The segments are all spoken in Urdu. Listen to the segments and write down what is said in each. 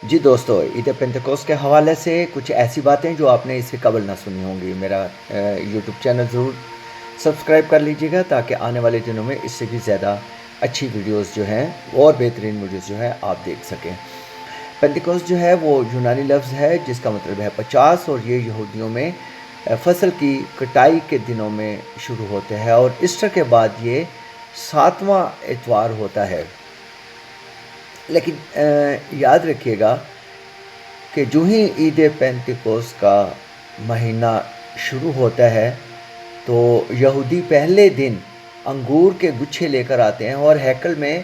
جی دوستو، عید پینتیکوس کے حوالے سے کچھ ایسی باتیں جو آپ نے اس سے قبل نہ سنی ہوں گی۔ میرا یوٹیوب چینل ضرور سبسکرائب کر لیجیے گا تاکہ آنے والے دنوں میں اس سے بھی زیادہ اچھی ویڈیوز جو ہیں اور بہترین ویڈیوز جو ہے آپ دیکھ سکیں۔ پینتیکوس جو ہے وہ یونانی لفظ ہے جس کا مطلب ہے 50، اور یہ یہودیوں میں فصل کی کٹائی کے دنوں میں شروع ہوتے ہیں، اور ایسٹر کے بعد یہ 7واں اتوار ہوتا ہے۔ لیکن یاد رکھیے گا کہ جو ہی عید پینتیکوس کا مہینہ شروع ہوتا ہے تو یہودی پہلے دن انگور کے گچھے لے کر آتے ہیں، اور ہیکل میں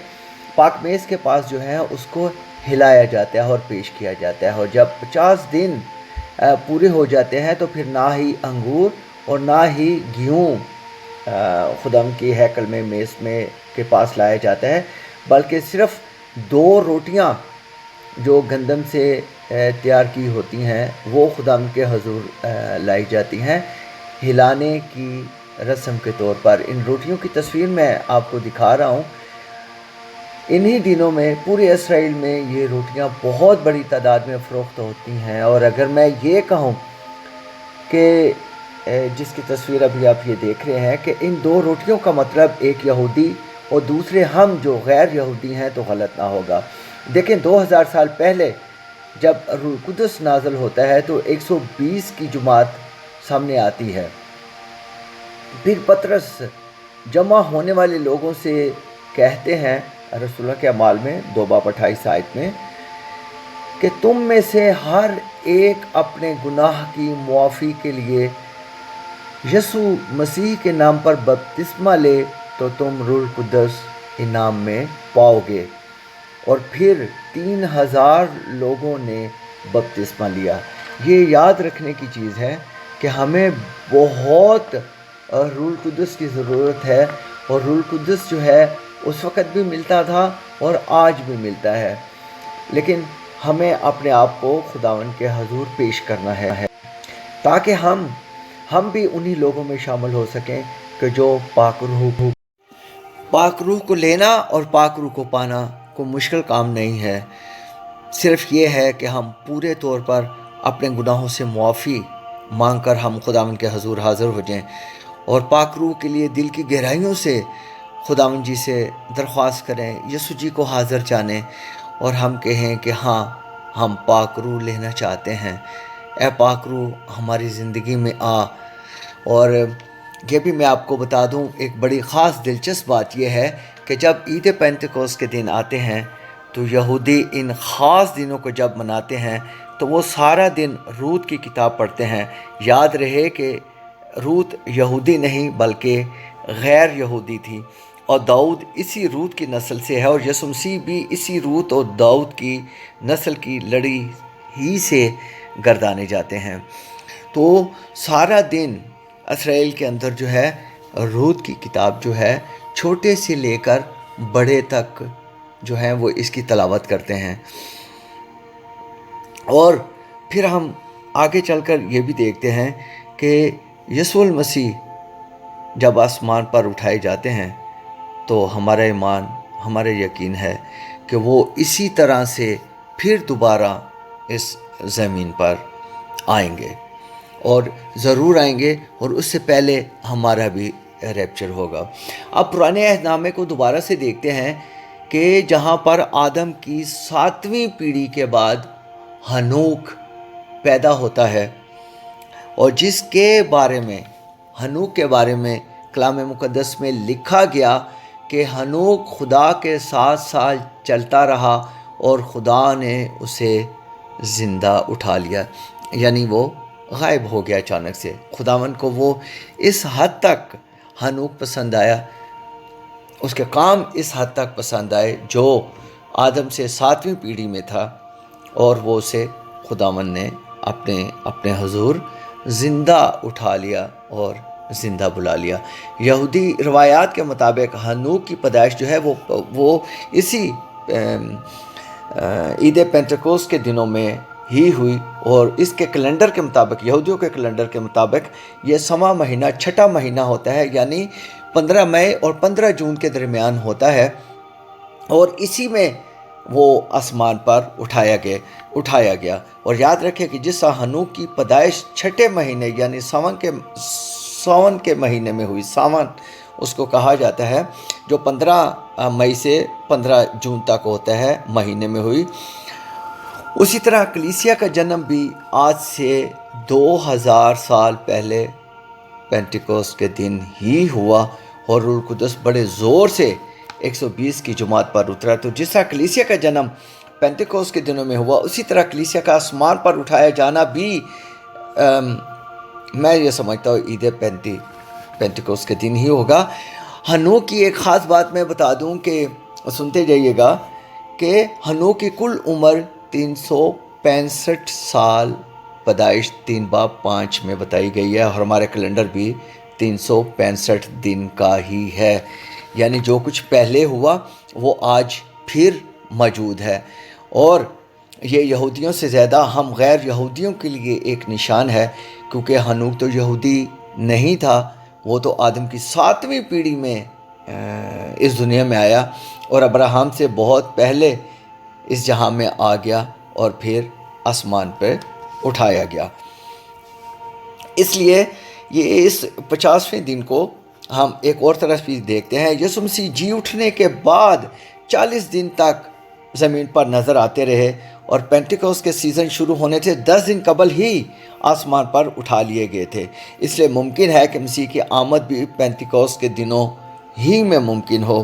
پاک میز کے پاس جو ہے اس کو ہلایا جاتا ہے اور پیش کیا جاتا ہے، اور جب 50 دن پورے ہو جاتے ہیں تو پھر نہ ہی انگور اور نہ ہی گیہوں خدم کی ہیکل میں میز میں کے پاس لایا جاتا ہے، بلکہ صرف 2 روٹیاں جو گندم سے تیار کی ہوتی ہیں وہ خداوند کے حضور لائی جاتی ہیں ہلانے کی رسم کے طور پر۔ ان روٹیوں کی تصویر میں آپ کو دکھا رہا ہوں۔ انہی دنوں میں پورے اسرائیل میں یہ روٹیاں بہت بڑی تعداد میں فروخت ہوتی ہیں، اور اگر میں یہ کہوں کہ جس کی تصویر ابھی آپ یہ دیکھ رہے ہیں کہ ان 2 روٹیوں کا مطلب ایک یہودی اور دوسرے ہم جو غیر یہودی ہیں تو غلط نہ ہوگا۔ دیکھیں 2000 سال پہلے جب روح القدس نازل ہوتا ہے تو 120 کی جماعت سامنے آتی ہے۔ پھر پطرس جمع ہونے والے لوگوں سے کہتے ہیں رسول اللہ کے اعمال میں 2 باب 28 آیت میں کہ تم میں سے ہر ایک اپنے گناہ کی معافی کے لیے یسوع مسیح کے نام پر بپتسمہ لے تو تم روح القدس انعام میں پاؤ گے۔ اور پھر 3000 لوگوں نے بپتسمہ لیا۔ یہ یاد رکھنے کی چیز ہے کہ ہمیں بہت روح القدس کی ضرورت ہے، اور روح القدس جو ہے اس وقت بھی ملتا تھا اور آج بھی ملتا ہے، لیکن ہمیں اپنے آپ کو خداوند کے حضور پیش کرنا ہے تاکہ ہم بھی انہی لوگوں میں شامل ہو سکیں کہ جو پاک روح کو لینا اور پاک روح کو پانا کوئی مشکل کام نہیں ہے۔ صرف یہ ہے کہ ہم پورے طور پر اپنے گناہوں سے معافی مانگ کر ہم خداوند کے حضور حاضر ہو جائیں، اور پاک روح کے لیے دل کی گہرائیوں سے خداوند جی سے درخواست کریں، یسوع جی کو حاضر جانیں، اور ہم کہیں کہ ہاں ہم پاک روح لینا چاہتے ہیں۔ اے پاک روح ہماری زندگی میں آ۔ اور یہ بھی میں آپ کو بتا دوں، ایک بڑی خاص دلچسپ بات یہ ہے کہ جب عید پینتیکوس کے دن آتے ہیں تو یہودی ان خاص دنوں کو جب مناتے ہیں تو وہ سارا دن روت کی کتاب پڑھتے ہیں۔ یاد رہے کہ روت یہودی نہیں بلکہ غیر یہودی تھی، اور داؤد اسی روت کی نسل سے ہے، اور یسوع مسیح بھی اسی روت اور داؤد کی نسل کی لڑی ہی سے گردانے جاتے ہیں۔ تو سارا دن اسرائیل کے اندر جو ہے روت کی کتاب جو ہے چھوٹے سے لے کر بڑے تک جو ہیں وہ اس کی تلاوت کرتے ہیں۔ اور پھر ہم آگے چل کر یہ بھی دیکھتے ہیں کہ یسوع المسیح جب آسمان پر اٹھائے جاتے ہیں تو ہمارا ایمان، ہمارا یقین ہے کہ وہ اسی طرح سے پھر دوبارہ اس زمین پر آئیں گے، اور ضرور آئیں گے، اور اس سے پہلے ہمارا بھی ریپچر ہوگا۔ اب پرانے عہد نامے کو دوبارہ سے دیکھتے ہیں کہ جہاں پر آدم کی 7ویں پیڑھی کے بعد ہنوک پیدا ہوتا ہے، اور جس کے بارے میں ہنوک کے بارے میں کلام مقدس میں لکھا گیا کہ ہنوک خدا کے ساتھ سال چلتا رہا اور خدا نے اسے زندہ اٹھا لیا، یعنی وہ غائب ہو گیا اچانک سے۔ خداوند کو وہ اس حد تک ہنوک پسند آیا، اس کے کام اس حد تک پسند آئے جو آدم سے 7ویں پیڑھی میں تھا، اور وہ اسے خداوند نے اپنے حضور زندہ اٹھا لیا اور زندہ بلا لیا۔ یہودی روایات کے مطابق ہنوک کی پیدائش جو ہے وہ اسی عید پینتیکوس کے دنوں میں ہی ہوئی، اور اس کے کیلنڈر کے مطابق، یہودیوں کے کیلنڈر کے مطابق یہ 6واں مہینہ 6ٹھا مہینہ ہوتا ہے، یعنی 15 مئی اور 15 جون کے درمیان ہوتا ہے، اور اسی میں وہ آسمان پر اٹھایا گیا۔ اور یاد رکھیں کہ جس طرح ہنوک کی پیدائش چھٹے مہینے یعنی ساون کے مہینے میں ہوئی، ساون اس کو کہا جاتا ہے، جو 15 مئی سے 15 جون تک ہوتا ہے مہینے میں ہوئی، اسی طرح کلیسیا کا جنم بھی آج سے 2000 سال پہلے پینٹیکوسٹ کے دن ہی ہوا، اور روح القدس بڑے زور سے 120 کی جماعت پر اترا۔ تو جس طرح کلیسیا کا جنم پینٹیکوسٹ کے دنوں میں ہوا، اسی طرح کلیسیا کا آسمان پر اٹھایا جانا بھی میں یہ سمجھتا ہوں عید پینٹیکوسٹ کے دن ہی ہوگا۔ ہنوک کی ایک خاص بات میں بتا دوں کہ سنتے جائیے گا کہ ہنوک کی کل عمر 365 سال، پیدائش 3:5 میں بتائی گئی ہے، اور ہمارے کیلنڈر بھی 365 دن کا ہی ہے، یعنی جو کچھ پہلے ہوا وہ آج پھر موجود ہے۔ اور یہ یہودیوں سے زیادہ ہم غیر یہودیوں کے لیے ایک نشان ہے، کیونکہ ہنوک تو یہودی نہیں تھا، وہ تو آدم کی 7ویں پیڑھی میں اس دنیا میں آیا، اور ابراہیم سے بہت پہلے اس جہاں میں آ گیا اور پھر آسمان پہ اٹھایا گیا۔ اس لیے یہ اس 50ویں دن کو ہم ایک اور طرف بھی دیکھتے ہیں۔ یسوع مسیح جی اٹھنے کے بعد 40 دن تک زمین پر نظر آتے رہے، اور پینٹیکوسٹ کے سیزن شروع ہونے سے 10 دن قبل ہی آسمان پر اٹھا لیے گئے تھے۔ اس لیے ممکن ہے کہ مسیح کی آمد بھی پینٹیکوسٹ کے دنوں ہی میں ممکن ہو۔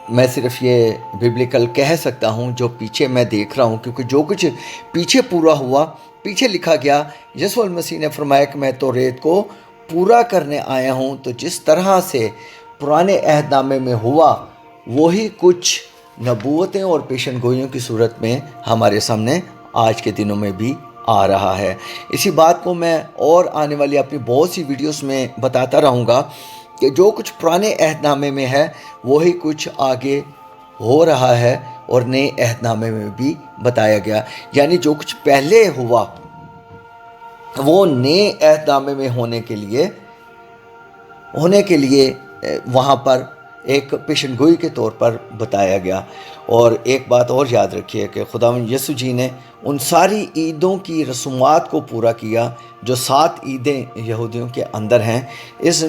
میں صرف یہ بیبلیکل کہہ سکتا ہوں جو پیچھے میں دیکھ رہا ہوں، کیونکہ جو کچھ پیچھے پورا ہوا، پیچھے لکھا گیا، یسوع المسیح نے فرمایا کہ میں توریت کو پورا کرنے آیا ہوں۔ تو جس طرح سے پرانے عہد نامے میں ہوا، وہی کچھ نبوتیں اور پیشن گوئیوں کی صورت میں ہمارے سامنے آج کے دنوں میں بھی آ رہا ہے۔ اسی بات کو میں اور آنے والی اپنی بہت سی ویڈیوز میں بتاتا رہوں گا کہ جو کچھ پرانے عہد نامے میں ہے وہی کچھ آگے ہو رہا ہے، اور نئے عہد نامے میں بھی بتایا گیا، یعنی جو کچھ پہلے ہوا وہ نئے عہد نامے میں ہونے کے لیے وہاں پر ایک پیشن گوئی کے طور پر بتایا گیا۔ اور ایک بات اور یاد رکھیے کہ خداوند یسوع جی نے ان ساری عیدوں کی رسومات کو پورا کیا جو 7 عیدیں یہودیوں کے اندر ہیں۔ اس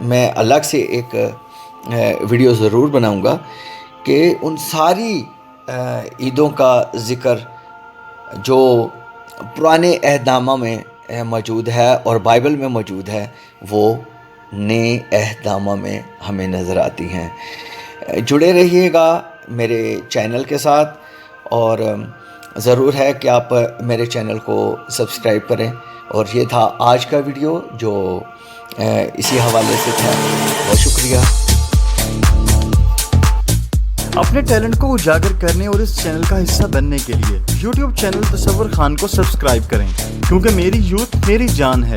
میں الگ سے ایک ویڈیو ضرور بناؤں گا کہ ان ساری عیدوں کا ذکر جو پرانے عہد نامہ میں موجود ہے اور بائبل میں موجود ہے، وہ نئے عہد نامہ میں ہمیں نظر آتی ہیں۔ جڑے رہیے گا میرے چینل کے ساتھ، اور ضرور ہے کہ آپ میرے چینل کو سبسکرائب کریں۔ اور یہ تھا آج کا ویڈیو جو اسی حوالے سے تھا۔ بہت شکریہ۔ اپنے ٹیلنٹ کو اجاگر کرنے اور اس چینل کا حصہ بننے کے لیے یوٹیوب چینل تصور خان کو سبسکرائب کریں، کیونکہ میری یوتھ میری جان ہے۔